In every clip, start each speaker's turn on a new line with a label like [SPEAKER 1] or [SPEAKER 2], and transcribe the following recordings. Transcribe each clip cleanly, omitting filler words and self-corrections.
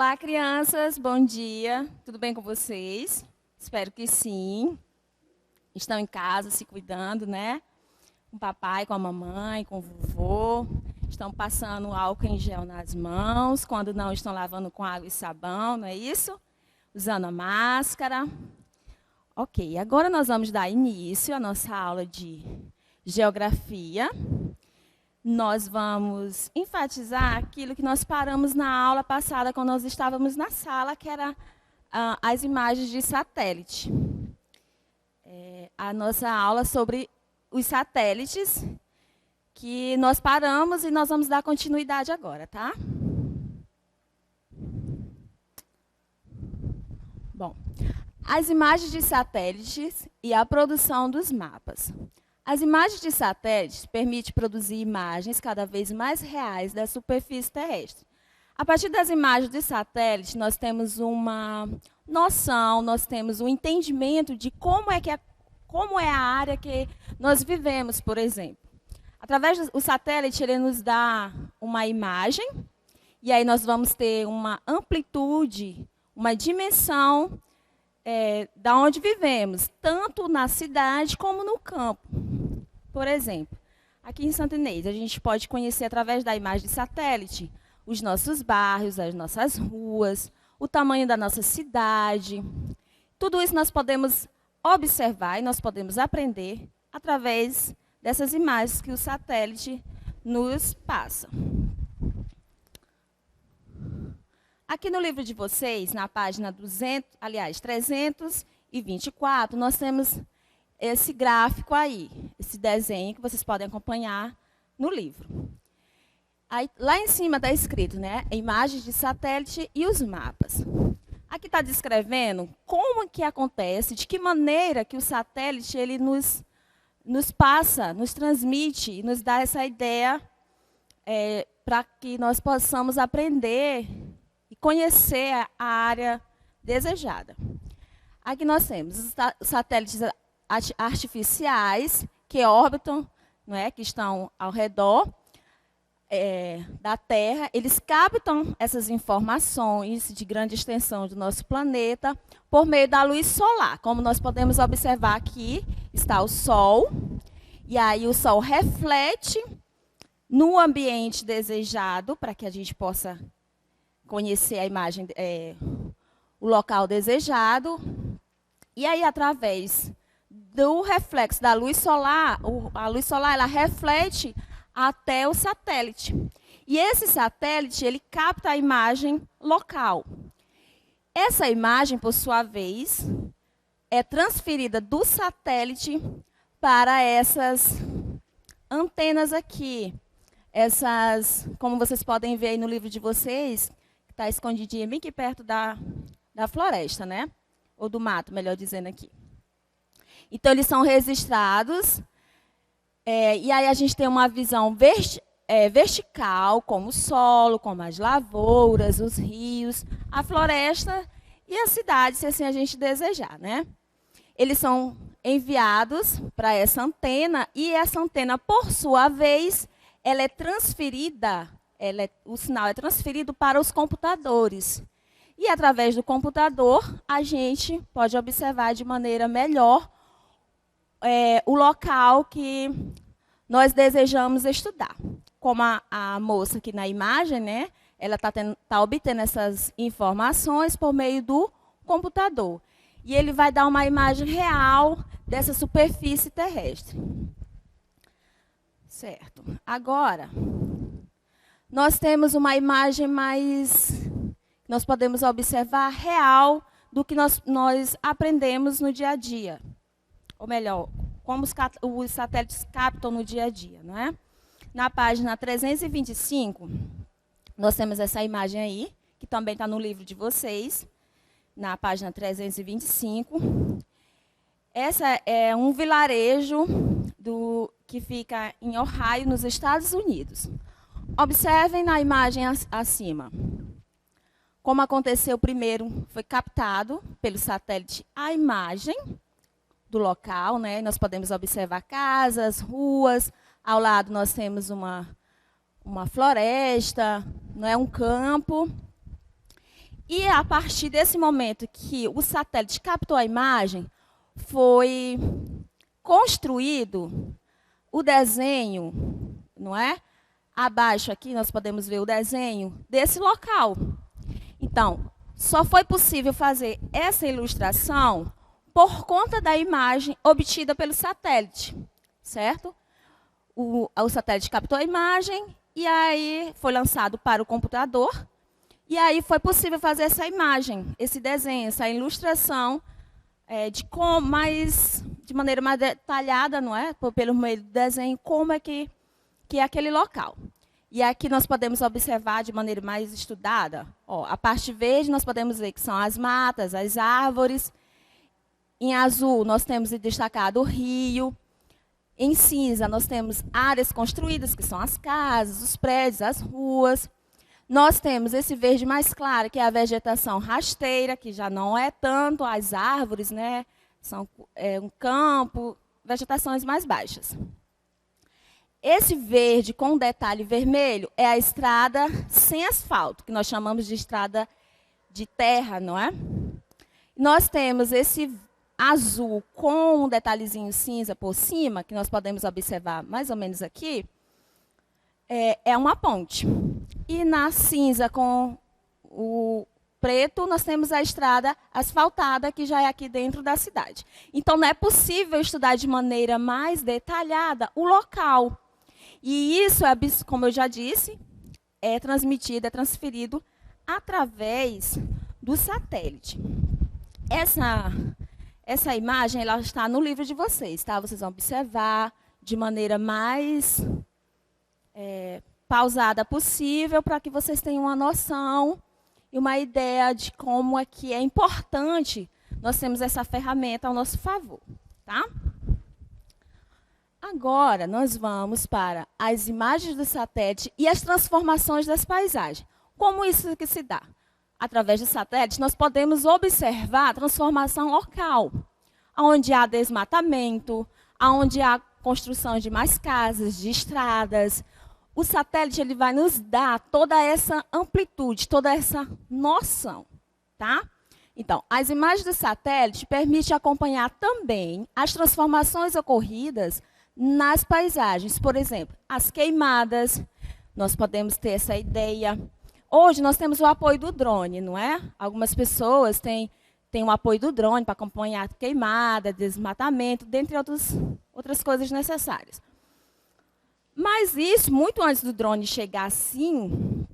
[SPEAKER 1] Olá, crianças, bom dia. Tudo bem com vocês? Espero que sim. Estão em casa se cuidando, né? Com o papai, com a mamãe, com o vovô. Estão passando álcool em gel nas mãos, quando não estão lavando com água e sabão, não é isso? Usando a máscara. Ok, agora nós vamos dar início à nossa aula de geografia. Nós vamos enfatizar aquilo que nós paramos na aula passada, quando nós estávamos na sala, que era as imagens de satélite. A nossa aula sobre os satélites, que nós paramos e nós vamos dar continuidade agora, tá? Bom, as imagens de satélites e a produção dos mapas. As imagens de satélites permitem produzir imagens cada vez mais reais da superfície terrestre. A partir das imagens de satélite, nós temos uma noção, nós temos um entendimento de como é a área que nós vivemos, por exemplo. Através do satélite, ele nos dá uma imagem, e aí nós vamos ter uma amplitude, uma dimensão da onde vivemos, tanto na cidade como no campo. Por exemplo, aqui em Santa Inês, a gente pode conhecer através da imagem de satélite os nossos bairros, as nossas ruas, o tamanho da nossa cidade. Tudo isso nós podemos observar e nós podemos aprender através dessas imagens que o satélite nos passa. Aqui no livro de vocês, na página 324, nós temos esse gráfico aí, esse desenho que vocês podem acompanhar no livro. Aí, lá em cima está escrito, né, imagens de satélite e os mapas. Aqui está descrevendo como que acontece, de que maneira que o satélite ele nos passa, nos transmite, nos dá essa ideia para que nós possamos aprender e conhecer a área desejada. Aqui nós temos os satélites artificiais que orbitam, não é, que estão ao redor da Terra. Eles captam essas informações de grande extensão do nosso planeta por meio da luz solar. Como nós podemos observar aqui, está o Sol, e aí o Sol reflete no ambiente desejado, para que a gente possa conhecer a imagem, o local desejado. E aí, através do reflexo da luz solar, a luz solar ela reflete até o satélite. E esse satélite, ele capta a imagem local. Essa imagem, por sua vez, é transferida do satélite para essas antenas aqui. Essas, como vocês podem ver aí no livro de vocês, que está escondidinha bem aqui perto da floresta, né? Ou do mato, melhor dizendo aqui. Então, eles são registrados, e aí a gente tem uma visão vertical, como o solo, como as lavouras, os rios, a floresta e a cidade, se assim a gente desejar, né? Eles são enviados para essa antena, e essa antena, por sua vez, ela é transferida, o sinal é transferido para os computadores. E, através do computador, a gente pode observar de maneira melhor o local que nós desejamos estudar. Como a moça aqui na imagem, né, ela está obtendo essas informações por meio do computador. E ele vai dar uma imagem real dessa superfície terrestre. Certo. Agora, nós temos uma imagem mais... nós podemos observar real do que nós aprendemos no dia a dia. Ou melhor, como os satélites captam no dia a dia, não é? Na página 325, nós temos essa imagem aí, que também está no livro de vocês, na página 325. Essa é um vilarejo que fica em Ohio, nos Estados Unidos. Observem na imagem acima. Como aconteceu primeiro, foi captado pelo satélite a imagem do local, né? Nós podemos observar casas, ruas, ao lado nós temos uma floresta, não é, um campo. E a partir desse momento que o satélite captou a imagem, foi construído o desenho, não é? Abaixo aqui nós podemos ver o desenho desse local. Então, só foi possível fazer essa ilustração por conta da imagem obtida pelo satélite, certo? O satélite captou a imagem e aí foi lançado para o computador. E aí foi possível fazer essa imagem, esse desenho, essa ilustração de maneira mais detalhada, não é? Pelo meio do desenho, como é que é aquele local. E aqui nós podemos observar de maneira mais estudada. Ó, a parte verde nós podemos ver que são as matas, as árvores. Em azul nós temos destacado o rio. Em cinza nós temos áreas construídas, que são as casas, os prédios, as ruas. Nós temos esse verde mais claro, que é a vegetação rasteira, que já não é tanto as árvores, né? São um campo, vegetações mais baixas. Esse verde com detalhe vermelho é a estrada sem asfalto, que nós chamamos de estrada de terra, não é? Nós temos esse azul com um detalhezinho cinza por cima, que nós podemos observar mais ou menos aqui, é uma ponte. E na cinza com o preto, nós temos a estrada asfaltada, que já é aqui dentro da cidade. Então, não é possível estudar de maneira mais detalhada o local. E isso, como eu já disse, é transferido através do satélite. Essa imagem ela está no livro de vocês, tá? Vocês vão observar de maneira mais pausada possível, para que vocês tenham uma noção e uma ideia de como é que é importante nós termos essa ferramenta ao nosso favor, tá? Agora, nós vamos para as imagens do satélite e as transformações das paisagens. Como isso que se dá? Através do satélite, nós podemos observar a transformação local, onde há desmatamento, onde há construção de mais casas, de estradas. O satélite ele vai nos dar toda essa amplitude, toda essa noção, tá? Então, as imagens do satélite permitem acompanhar também as transformações ocorridas nas paisagens. Por exemplo, as queimadas, nós podemos ter essa ideia. Hoje nós temos o apoio do drone, não é? Algumas pessoas têm o apoio do drone para acompanhar queimada, desmatamento, dentre outras coisas necessárias. Mas isso, muito antes do drone chegar assim,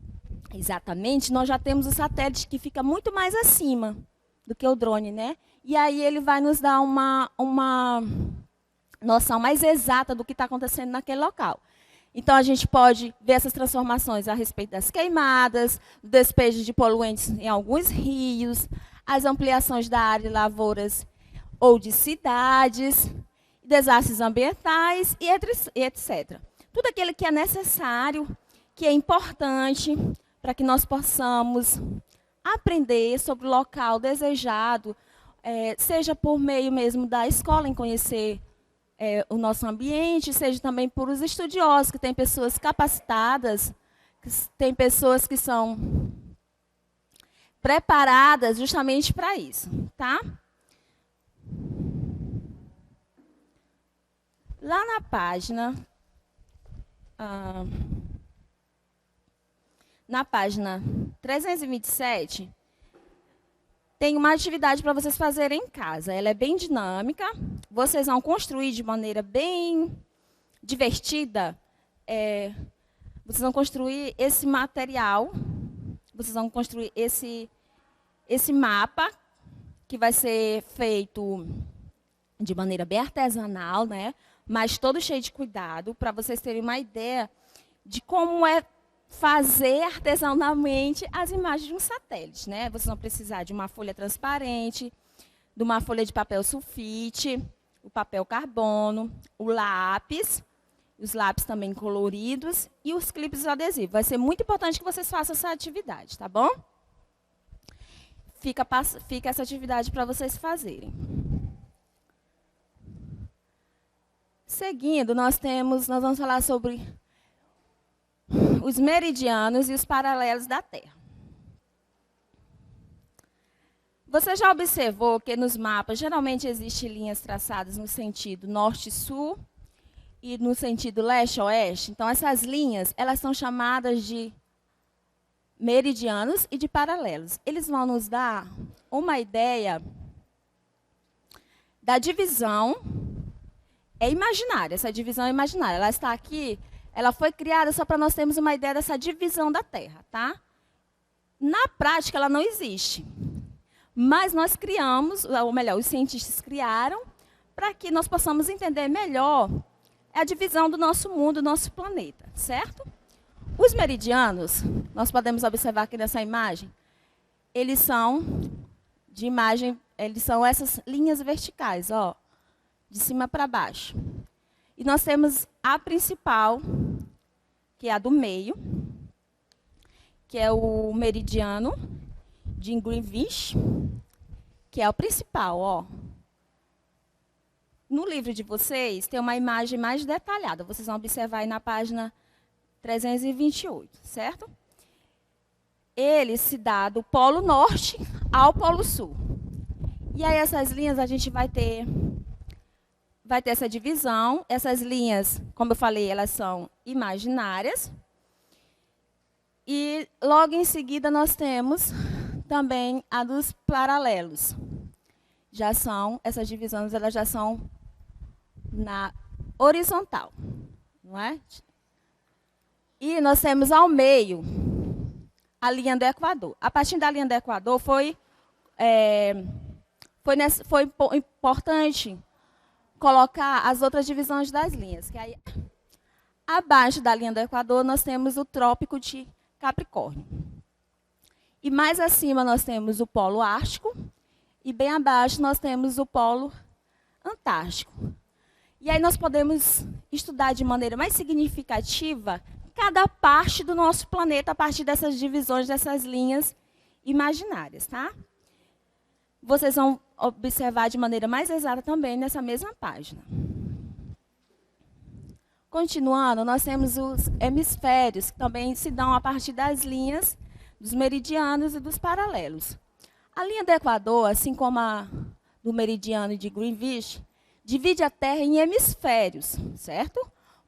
[SPEAKER 1] exatamente, nós já temos o satélite que fica muito mais acima do que o drone, né? E aí ele vai nos dar uma noção mais exata do que está acontecendo naquele local. Então, a gente pode ver essas transformações a respeito das queimadas, do despejo de poluentes em alguns rios, as ampliações da área de lavouras ou de cidades, desastres ambientais e etc. Tudo aquilo que é necessário, que é importante para que nós possamos aprender sobre o local desejado, seja por meio mesmo da escola, em conhecer o nosso ambiente, seja também por os estudiosos, que tem pessoas capacitadas, que tem pessoas que são preparadas justamente para isso, tá? Lá na página 327, tem uma atividade para vocês fazerem em casa. Ela é bem dinâmica. Vocês vão construir de maneira bem divertida. Vocês vão construir esse material. Vocês vão construir esse mapa, que vai ser feito de maneira bem artesanal, né? Mas todo cheio de cuidado, para vocês terem uma ideia de como é fazer artesanalmente as imagens de um satélite, né? Vocês vão precisar de uma folha transparente, de uma folha de papel sulfite, o papel carbono, o lápis, os lápis também coloridos e os clipes adesivos. Vai ser muito importante que vocês façam essa atividade, tá bom? Fica essa atividade para vocês fazerem. Seguindo, nós vamos falar sobre os meridianos e os paralelos da Terra. Você já observou que nos mapas geralmente existem linhas traçadas no sentido norte-sul e no sentido leste-oeste? Então, essas linhas, elas são chamadas de meridianos e de paralelos. Eles vão nos dar uma ideia da divisão imaginária. Essa divisão é imaginária. Ela está aqui, ela foi criada só para nós termos uma ideia dessa divisão da Terra, tá? Na prática, ela não existe. Mas nós criamos, ou melhor, os cientistas criaram, para que nós possamos entender melhor a divisão do nosso mundo, do nosso planeta, certo? Os meridianos, nós podemos observar aqui nessa imagem, eles são essas linhas verticais, ó, de cima para baixo. E nós temos a principal, que é a do meio, que é o meridiano de Greenwich, que é o principal, ó. No livro de vocês, tem uma imagem mais detalhada. Vocês vão observar aí na página 328, certo? Ele se dá do Polo Norte ao Polo Sul. E aí, essas linhas, a gente vai ter essa divisão. Essas linhas, como eu falei, elas são imaginárias. E, logo em seguida, nós temos também a dos paralelos. Essas divisões, elas já são na horizontal, não é? E nós temos ao meio a linha do Equador. A partir da linha do Equador foi importante colocar as outras divisões das linhas. Que aí, abaixo da linha do Equador, nós temos o Trópico de Capricórnio. E mais acima nós temos o Polo Ártico e bem abaixo nós temos o Polo Antártico. E aí nós podemos estudar de maneira mais significativa cada parte do nosso planeta a partir dessas divisões, dessas linhas imaginárias, tá? Vocês vão observar de maneira mais exata também nessa mesma página. Continuando, nós temos os hemisférios, que também se dão a partir das linhas dos meridianos e dos paralelos. A linha do Equador, assim como a do meridiano de Greenwich, divide a Terra em hemisférios, certo?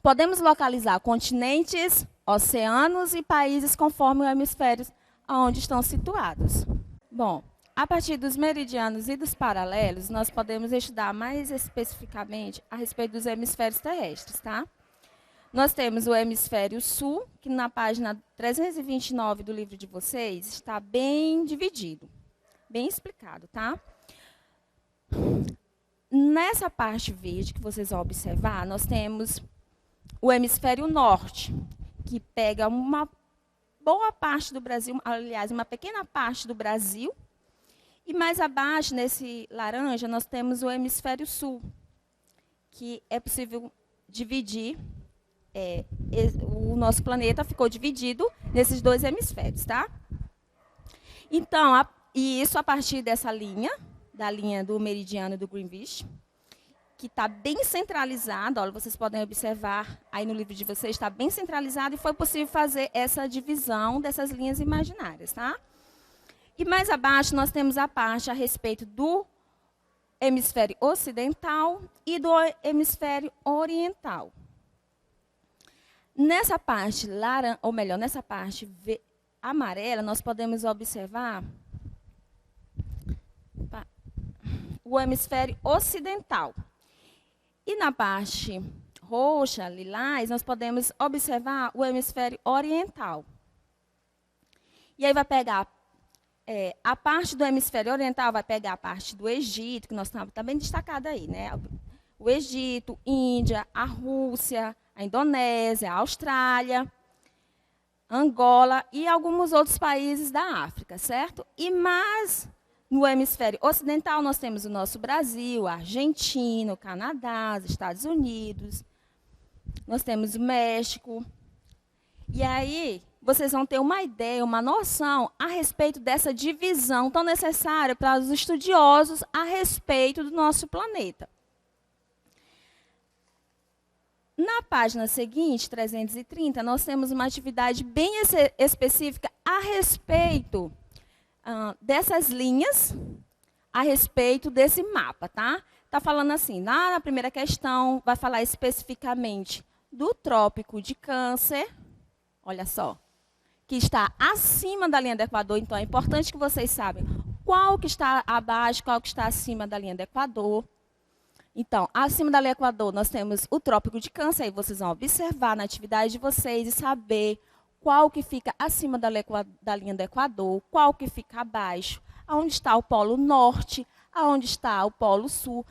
[SPEAKER 1] Podemos localizar continentes, oceanos e países conforme os hemisférios onde estão situados. Bom, a partir dos meridianos e dos paralelos, nós podemos estudar mais especificamente a respeito dos hemisférios terrestres, tá? Nós temos o hemisfério sul, que na página 329 do livro de vocês está bem dividido, bem explicado, tá? Nessa parte verde que vocês vão observar, nós temos o hemisfério norte, que pega uma boa parte do Brasil, aliás, uma pequena parte do Brasil. E mais abaixo, nesse laranja, nós temos o hemisfério sul, que é possível dividir. O nosso planeta ficou dividido nesses dois hemisférios, tá? Então, isso a partir dessa linha, da linha do meridiano do Greenwich, que está bem centralizado, olha, vocês podem observar aí no livro de vocês, está bem centralizado e foi possível fazer essa divisão dessas linhas imaginárias, tá? E mais abaixo nós temos a parte a respeito do hemisfério ocidental e do hemisfério oriental. Nessa parte laranja, ou melhor, nessa parte amarela, nós podemos observar o hemisfério ocidental. E na parte roxa, lilás, nós podemos observar o hemisfério oriental. E aí vai pegar a parte do hemisfério oriental, vai pegar a parte do Egito, que nós estamos bem destacado aí, né? O Egito, Índia, a Rússia, a Indonésia, a Austrália, Angola e alguns outros países da África, certo? E mais no hemisfério ocidental nós temos o nosso Brasil, a Argentina, o Canadá, os Estados Unidos, nós temos o México. E aí vocês vão ter uma ideia, uma noção a respeito dessa divisão tão necessária para os estudiosos a respeito do nosso planeta. Na página seguinte, 330, nós temos uma atividade bem específica a respeito dessas linhas a respeito desse mapa, tá? Está falando assim, na primeira questão, vai falar especificamente do Trópico de Câncer, olha só, que está acima da linha do Equador, então é importante que vocês saibam qual que está abaixo, qual que está acima da linha do Equador. Então, acima da linha do Equador, nós temos o Trópico de Câncer, aí vocês vão observar na atividade de vocês e saber qual que fica acima da linha do Equador, qual que fica abaixo, aonde está o Polo Norte, aonde está o Polo Sul.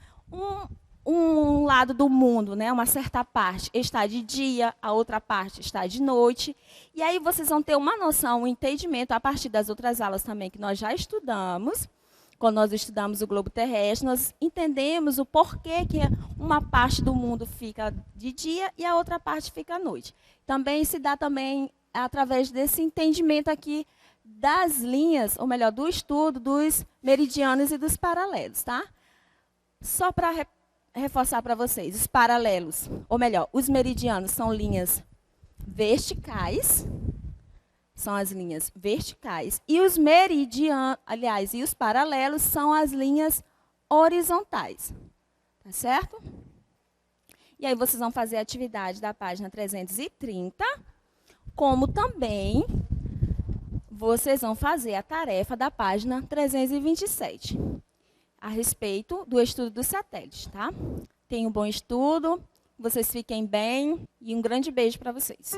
[SPEAKER 1] Um lado do mundo, né, uma certa parte está de dia, a outra parte está de noite. E aí vocês vão ter uma noção, um entendimento, a partir das outras aulas também que nós já estudamos. Quando nós estudamos o globo terrestre, nós entendemos o porquê que uma parte do mundo fica de dia e a outra parte fica à noite. Também se dá também através desse entendimento aqui das linhas, ou melhor, do estudo dos meridianos e dos paralelos, tá? Só para reforçar para vocês, os paralelos, ou melhor, os meridianos são linhas verticais, são as linhas verticais, e os meridianos, aliás, e os paralelos são as linhas horizontais, tá certo? E aí vocês vão fazer a atividade da página 330, como também vocês vão fazer a tarefa da página 327, a respeito do estudo dos satélites, tá? Tenham um bom estudo, vocês fiquem bem e um grande beijo para vocês.